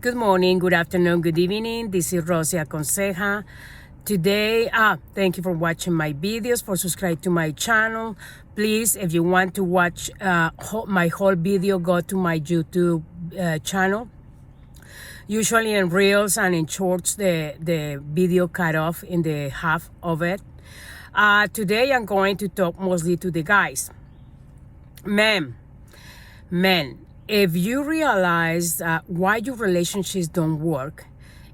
Good morning, good afternoon, good evening. This is Rosie Aconseja. Today, thank you for watching my videos, for subscribe to my channel. Please, if you want to watch my whole video, go to my YouTube channel. Usually in Reels and in Shorts, the video cut off in the half of it. Today, I'm going to talk mostly to the guys. Men, if you realize why your relationships don't work,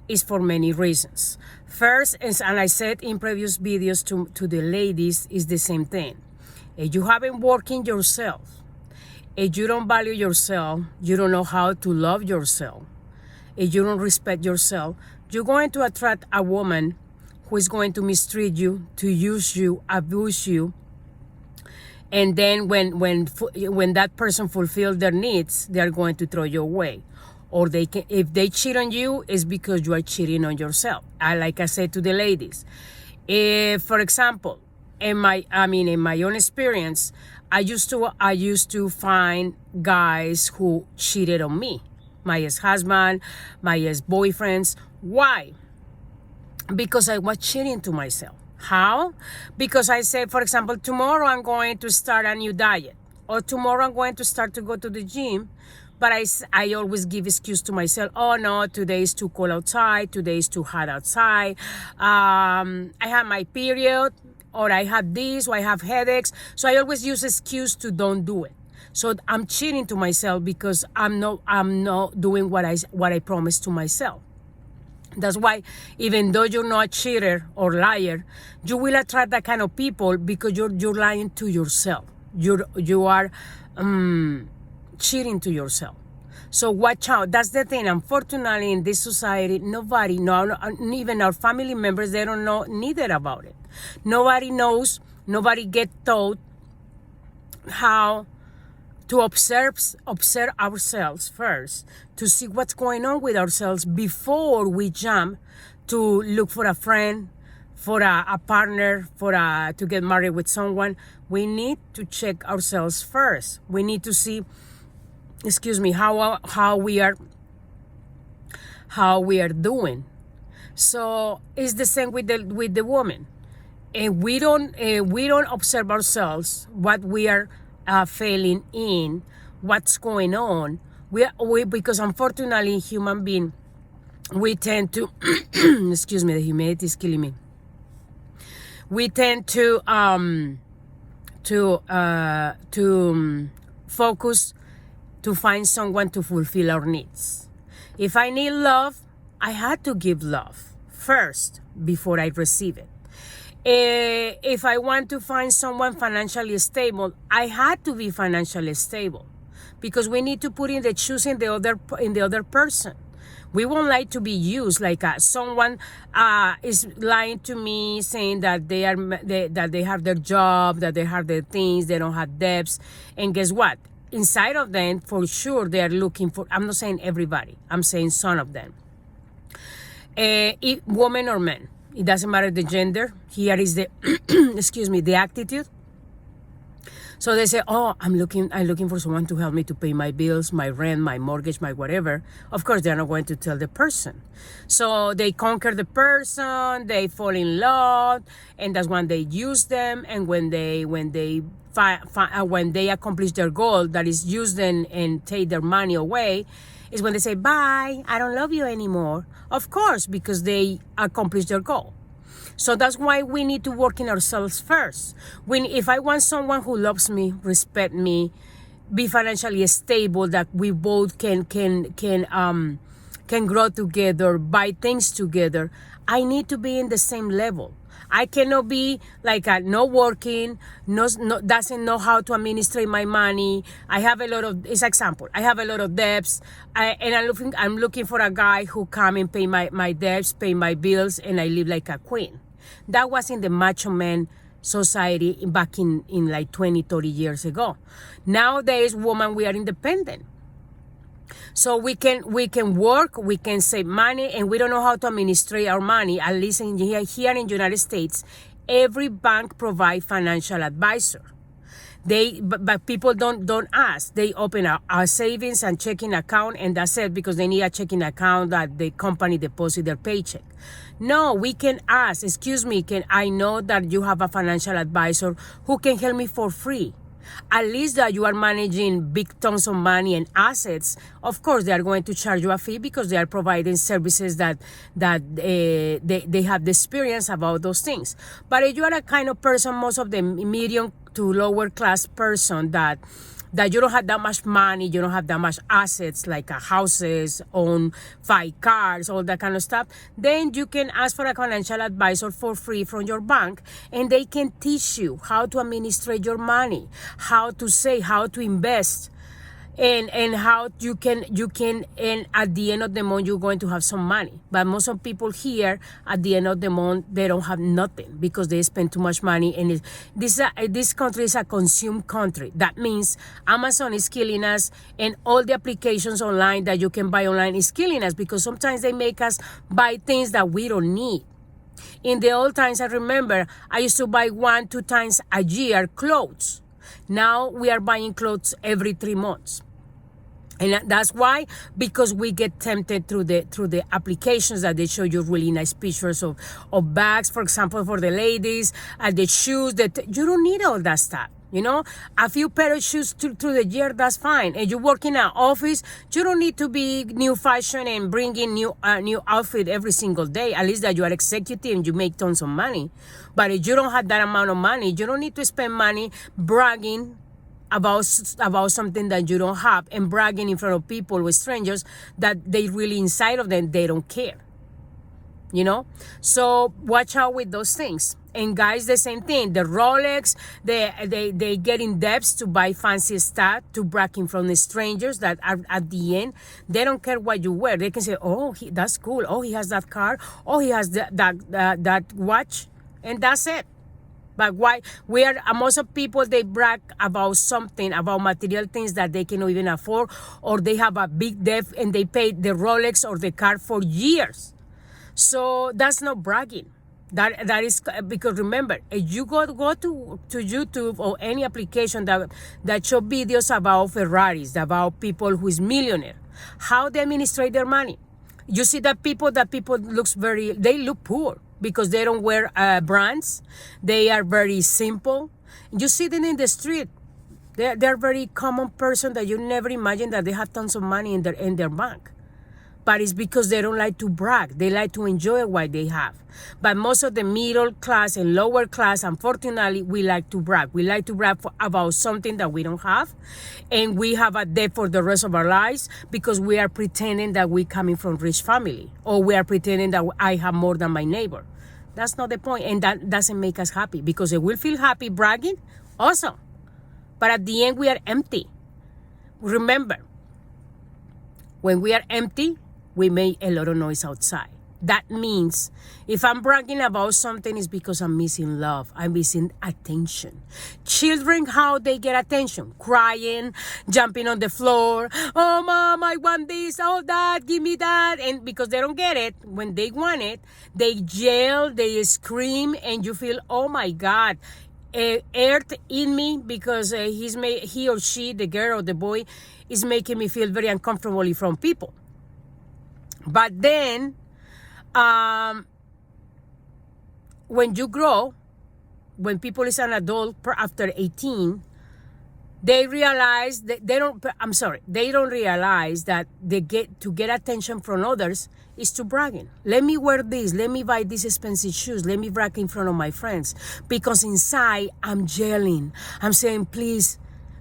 it's for many reasons. First, and I said in previous videos to the ladies, is the same thing. If you haven't worked in yourself, if you don't value yourself, you don't know how to love yourself, if you don't respect yourself, you're going to attract a woman who is going to mistreat you, to use you, abuse you. And then when that person fulfills their needs, they are going to throw you away. Or if they cheat on you, it's because you are cheating on yourself. Like I said to the ladies, if, for example, in my own experience, I used to find guys who cheated on me, my ex-husband, my ex-boyfriends. Why? Because I was cheating to myself. How? Because I said, for example, tomorrow I'm going to start a new diet, or tomorrow I'm going to start to go to the gym, but I always give excuse to myself. Oh no, today is too cold outside, today is too hot outside, I have my period, or I have this, or I have headaches. So I always use excuse to don't do it. So I'm cheating to myself because I'm not doing what I promised to myself. That's why, even though you're not a cheater or liar, you will attract that kind of people because you're lying to yourself. You are cheating to yourself. So watch out. That's the thing. Unfortunately, in this society, nobody, even our family members, they don't know neither about it. Nobody knows. Nobody get taught how to observe ourselves first, to see what's going on with ourselves before we jump to look for a friend, for a partner, to get married with someone. We need to check ourselves first. We need to see, how we are doing. So it's the same with the woman. And we don't observe ourselves, what we are failing in, what's going on. We because unfortunately, human being, we tend to excuse me, the humidity is killing me. We tend to focus to find someone to fulfill our needs. If I need love, I had to give love first before I receive it. If I want to find someone financially stable, I had to be financially stable, because we need to put in the shoes in the other person. We won't like to be used. Like someone is lying to me, saying that they have their job, that they have their things, they don't have debts, and guess what? Inside of them, for sure, they are looking for. I'm not saying everybody. I'm saying some of them. Women or men. It doesn't matter the gender. Here is the, the attitude. So they say, oh, I'm looking for someone to help me to pay my bills, my rent, my mortgage, my whatever. Of course, they're not going to tell the person. So they conquer the person, they fall in love, and that's when they use them. And when they accomplish their goal, that is use them and take their money away, is when they say, bye, I don't love you anymore. Of course, because they accomplished their goal. So that's why we need to work in ourselves first. If I want someone who loves me, respect me, be financially stable, that we both can grow together, buy things together, I need to be in the same level. I cannot be like not working, doesn't know how to administrate my money. I have a lot of debts, and I'm looking for a guy who come and pay my debts, pay my bills, and I live like a queen. That was in the macho man society back in like 20, 30 years ago. Nowadays, women, we are independent. So we can work, we can save money, and we don't know how to administrate our money. At least here in the United States, every bank provides financial advisor. But people don't ask. They open a savings and checking account, and that's it, because they need a checking account that the company deposit their paycheck. No, we can ask, excuse me, can I know that you have a financial advisor who can help me for free? At least that you are managing big tons of money and assets. Of course, they are going to charge you a fee because they are providing services that they have the experience about those things. But if you are a kind of person, most of the medium to lower class person that you don't have that much money, you don't have that much assets like houses, own 5 cars, all that kind of stuff, then you can ask for a financial advisor for free from your bank, and they can teach you how to administrate your money, how to save, how to invest, and how you can and at the end of the month you're going to have some money. But most of people here at the end of the month, they don't have nothing because they spend too much money. And this country is a consume country. That means Amazon is killing us, and all the applications online that you can buy online is killing us, because sometimes they make us buy things that we don't need. In the old times, I remember I used to buy 1-2 times a year clothes. Now we are buying clothes every 3 months. And that's why, because we get tempted through the applications that they show you really nice pictures of bags, for example, for the ladies, and the shoes, that you don't need all that stuff. You know, a few pair of shoes through the year, that's fine. And you work in an office, you don't need to be new fashion and bring in new outfit every single day. At least that you are executive and you make tons of money. But if you don't have that amount of money, you don't need to spend money bragging about something that you don't have, and bragging in front of people with strangers that they really inside of them, they don't care. You know, so watch out with those things. And guys, the same thing. The Rolex, they get in debts to buy fancy stuff, to brag in front of the strangers that are at the end, they don't care what you wear. They can say, oh, that's cool. Oh, he has that car. Oh, he has that watch, and that's it. But why most of people, they brag about something, about material things that they cannot even afford, or they have a big debt and they pay the Rolex or the car for years. So that's not bragging. That is, because remember, if you go to YouTube or any application that show videos about Ferraris, about people who is millionaire, how they administrate their money, you see that people they look poor because they don't wear brands. They are very simple. You see them in the street. They're very common person that you never imagine that they have tons of money in their bank. But it's because they don't like to brag. They like to enjoy what they have. But most of the middle class and lower class, unfortunately, we like to brag. We like to brag about something that we don't have. And we have a debt for the rest of our lives because we are pretending that we're coming from rich family. Or we are pretending that I have more than my neighbor. That's not the point. And that doesn't make us happy, because if we feel happy bragging, awesome. But at the end, we are empty. Remember, when we are empty, we make a lot of noise outside. That means if I'm bragging about something, it's because I'm missing love. I'm missing attention. Children, how they get attention? Crying, jumping on the floor. Oh, mom, I want this, oh, that, give me that. And because they don't get it, when they want it, they yell, they scream, and you feel, oh my God, earth in me, because he or she, the girl or the boy, is making me feel very uncomfortable from people. But then, when you grow, when people is an adult after 18, they realize that they don't realize that to get attention from others is to bragging. Let me wear this, let me buy these expensive shoes, let me brag in front of my friends. Because inside, I'm yelling. I'm saying, please,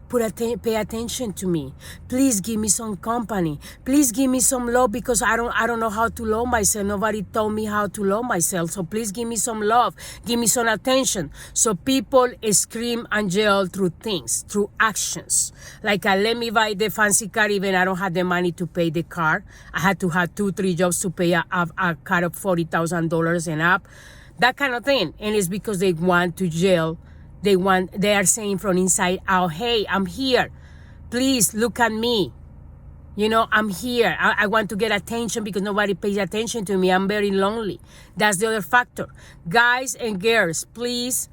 pay attention to me. Please give me some company. Please give me some love, because I don't know how to love myself. Nobody told me how to love myself. So please give me some love. Give me some attention. So people scream and yell through things, through actions. Like, let me buy the fancy car even I don't have the money to pay the car. I had to have 2-3 jobs to pay a car of $40,000 and up. That kind of thing. And it's because they want to yell. They are saying from inside out, hey, I'm here. Please look at me. You know, I'm here. I want to get attention because nobody pays attention to me. I'm very lonely. That's the other factor. Guys and girls, please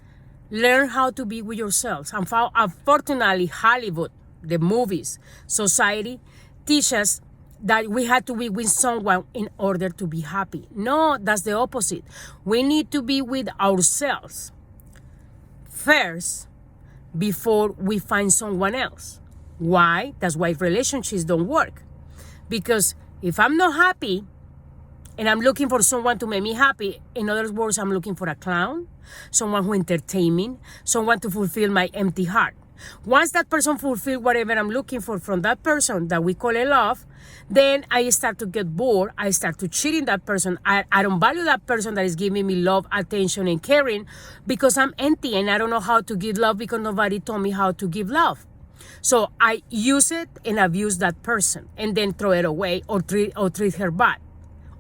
Learn how to be with yourselves. Unfortunately, Hollywood, the movies, society teach us that we have to be with someone in order to be happy. No, that's the opposite. We need to be with ourselves first before we find someone else. Why? That's why relationships don't work. Because if I'm not happy and I'm looking for someone to make me happy, in other words, I'm looking for a clown, someone who entertain me, someone to fulfill my empty heart. Once that person fulfills whatever I'm looking for from that person that we call a love, then I start to get bored. I start to cheating that person. I don't value that person that is giving me love, attention, and caring because I'm empty and I don't know how to give love because nobody told me how to give love. So I use it and abuse that person and then throw it away or treat her bad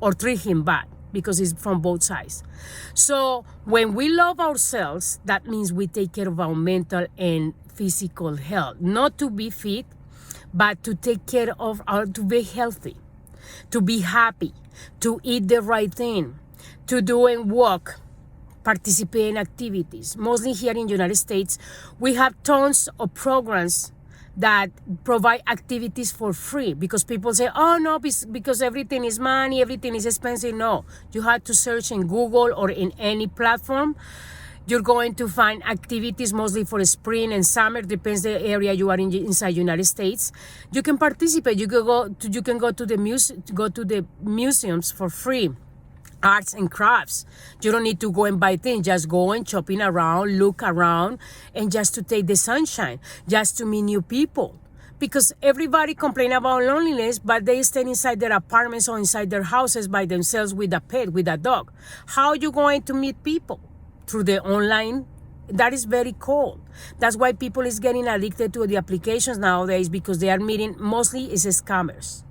or treat him bad because it's from both sides. So when we love ourselves, that means we take care of our mental and physical health, not to be fit, but to take care of to be healthy, to be happy, to eat the right thing, to do and walk, participate in activities. Mostly here in the United States, we have tons of programs that provide activities for free because people say, oh no, because everything is money, everything is expensive. No, you have to search in Google or in any platform. You're going to find activities mostly for spring and summer, depends the area you are in inside United States. You can participate. You can go to the museums for free. Arts and crafts. You don't need to go and buy things. Just go and shopping around, look around, and just to take the sunshine, just to meet new people. Because everybody complain about loneliness, but they stay inside their apartments or inside their houses by themselves with a pet, with a dog. How are you going to meet people? Through the online? That is very cold. That's why people is getting addicted to the applications nowadays because they are meeting mostly is scammers.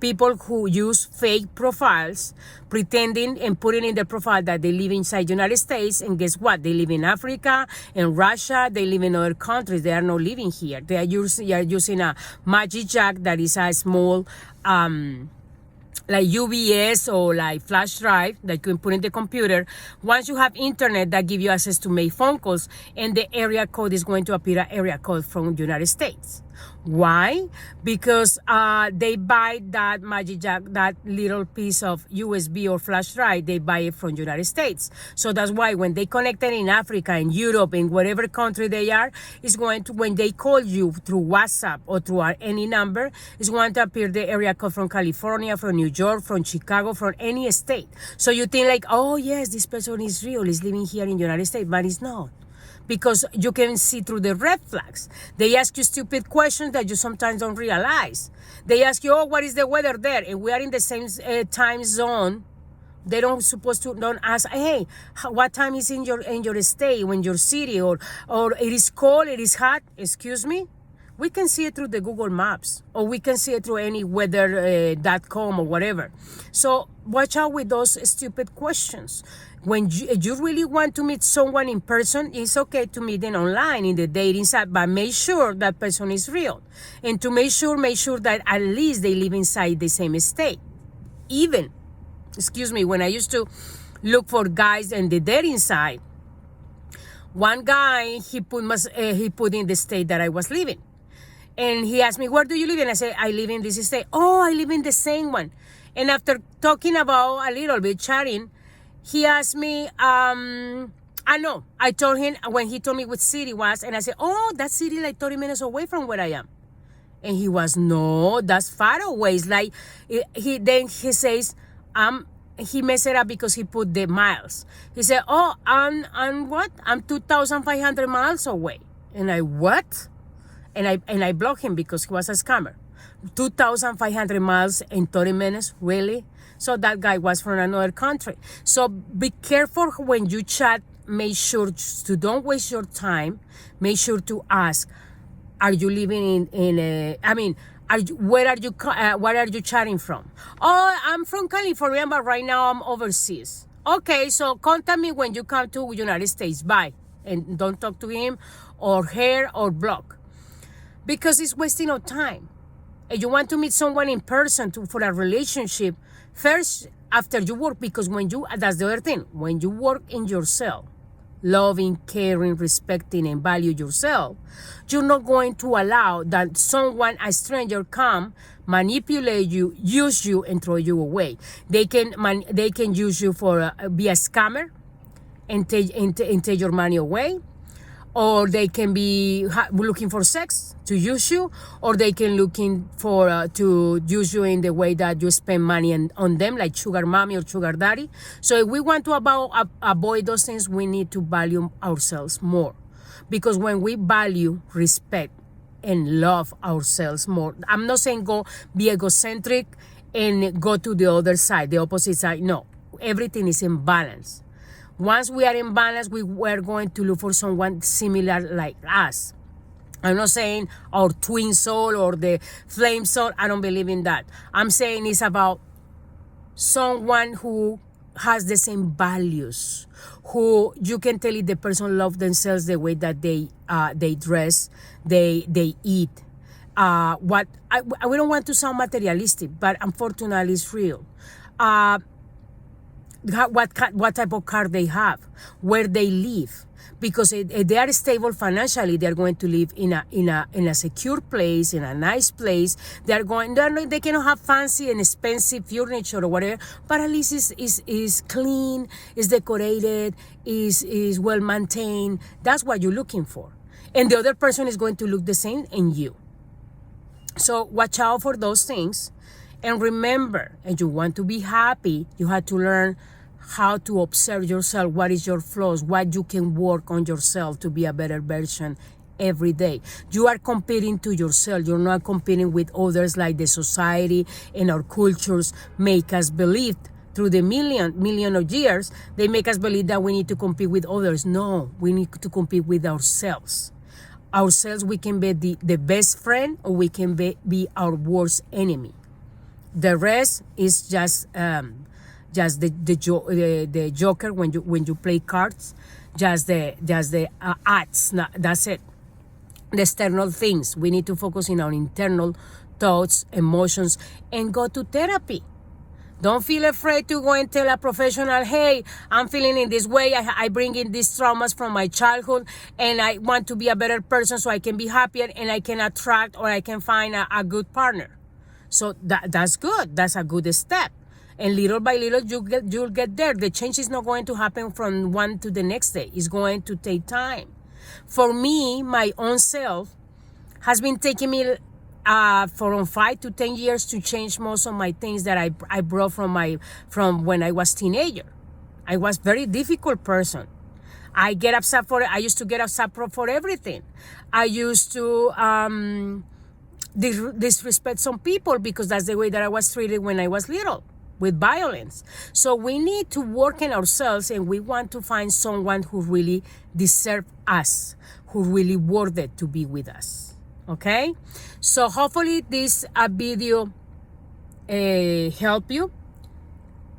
People who use fake profiles, pretending and putting in their profile that they live inside the United States, and guess what? They live in Africa, in Russia, they live in other countries. They are not living here. They are using a Magic Jack that is a small like UBS or like flash drive that you can put in the computer. Once you have internet, that give you access to make phone calls, and the area code is going to appear an area code from the United States. Why? Because they buy that Magic Jack, that little piece of USB or flash drive, they buy it from the United States. So that's why when they connect it in Africa, in Europe, in whatever country they are, it's going to, when they call you through WhatsApp or through any number, it's going to appear the area code from California, from New York, from Chicago, from any state. So you think like, oh yes, this person is real, is living here in the United States, but it's not. Because you can see through the red flags. They ask you stupid questions that you sometimes don't realize. They ask you, oh, what is the weather there? And we are in the same time zone. They don't ask, hey, what time is in your state, in your city, or it is cold, it is hot. Excuse me? We can see it through the Google Maps, or we can see it through any weather.com or whatever. So watch out with those stupid questions. When you really want to meet someone in person, it's okay to meet them online in the dating site, but make sure that person is real. And to make sure that at least they live inside the same state. Even, when I used to look for guys in the dating site, one guy, he put in the state that I was living. And he asked me, where do you live? And I said, I live in this state. Oh, I live in the same one. And after talking about a little bit, chatting, he asked me, I told him when he told me what city was, and I said, oh, that city like 30 minutes away from where I am. And he was, no, that's far away. It's like, he says, he messed it up because he put the miles. He said, oh, I'm what? I'm 2,500 miles away. And I, what? And I blocked him because he was a scammer. 2,500 miles in 30 minutes, really? So that guy was from another country. So be careful when you chat. Make sure to don't waste your time. Make sure to ask, are you living what are you chatting from? Oh, I'm from California, but right now I'm overseas. Okay, so contact me when you come to United States. Bye. And don't talk to him or her or block. Because it's wasting of time. If you want to meet someone in person for a relationship, first, after you work, because that's the other thing. When you work in yourself, loving, caring, respecting, and value yourself, you're not going to allow that someone, a stranger, come manipulate you, use you, and throw you away. They can use you for be a scammer and take your money away, or they can be looking for sex to use you, or they can looking for to use you in the way that you spend money on them, like sugar mommy or sugar daddy. So if we want to avoid those things, we need to value ourselves more, because when we value, respect, and love ourselves more, I'm not saying go be egocentric and go to the other side, the opposite side. No, everything is in balance. Once we are in balance, we're going to look for someone similar like us. I'm not saying our twin soul or the flame soul. I don't believe in that. I'm saying it's about someone who has the same values, who you can tell if the person loves themselves, the way that they dress, they eat. We don't want to sound materialistic, but unfortunately it's real. What type of car they have, where they live, because if they are stable financially, they are going to live in a secure place, in a nice place. They cannot have fancy and expensive furniture or whatever, but at least is clean, is decorated, is well maintained. That's what you're looking for, and the other person is going to look the same in you. So watch out for those things. And remember, if you want to be happy, you have to learn how to observe yourself. What is your flaws? What you can work on yourself to be a better version every day. You are competing to yourself. You're not competing with others like the society and our cultures make us believe. Through the million of years, they make us believe that we need to compete with others. No, we need to compete with ourselves. Ourselves, we can be the best friend, or we can be our worst enemy. The rest is just the joker when you play cards, just the acts. That's it. The external things. We need to focus in our internal thoughts, emotions, and go to therapy. Don't feel afraid to go and tell a professional, hey, I'm feeling in this way. I bring in these traumas from my childhood, and I want to be a better person so I can be happier and I can attract, or I can find a good partner. So that's good. That's a good step. And little by little, you'll get there. The change is not going to happen from one to the next day. It's going to take time. For me, my own self has been taking me from 5 to 10 years to change most of my things that I brought from when I was teenager. I was very difficult person. I used to get upset for everything. I used to disrespect some people because that's the way that I was treated when I was little, with violence. So we need to work in ourselves, and we want to find someone who really deserves us, who really worth it to be with us. Okay? So hopefully this video help you.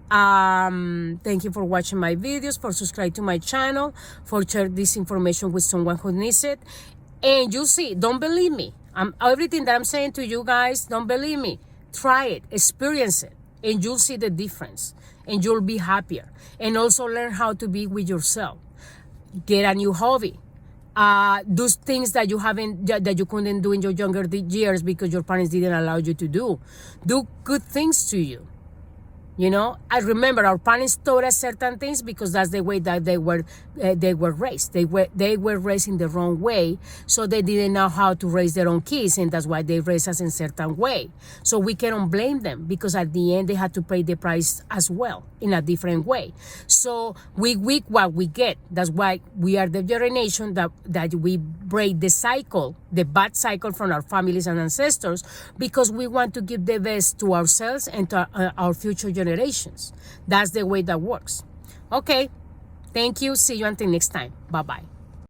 Thank you for watching my videos, for subscribe to my channel, for share this information with someone who needs it. And you see, don't believe me. Everything that I'm saying to you guys, don't believe me. Try it, experience it, and you'll see the difference, and you'll be happier. And also learn how to be with yourself. Get a new hobby. Do things that you couldn't do in your younger years because your parents didn't allow you to do. Do good things to you. You know, I remember our parents taught us certain things because that's the way that they were raised. They were raised in the wrong way, so they didn't know how to raise their own kids, and that's why they raised us in a certain way. So we cannot blame them, because at the end they had to pay the price as well in a different way. So we what we get. That's why we are the generation that we break the cycle, the bad cycle from our families and ancestors, because we want to give the best to ourselves and to our future generations. That's the way that works. Okay. Thank you. See you until next time. Bye-bye.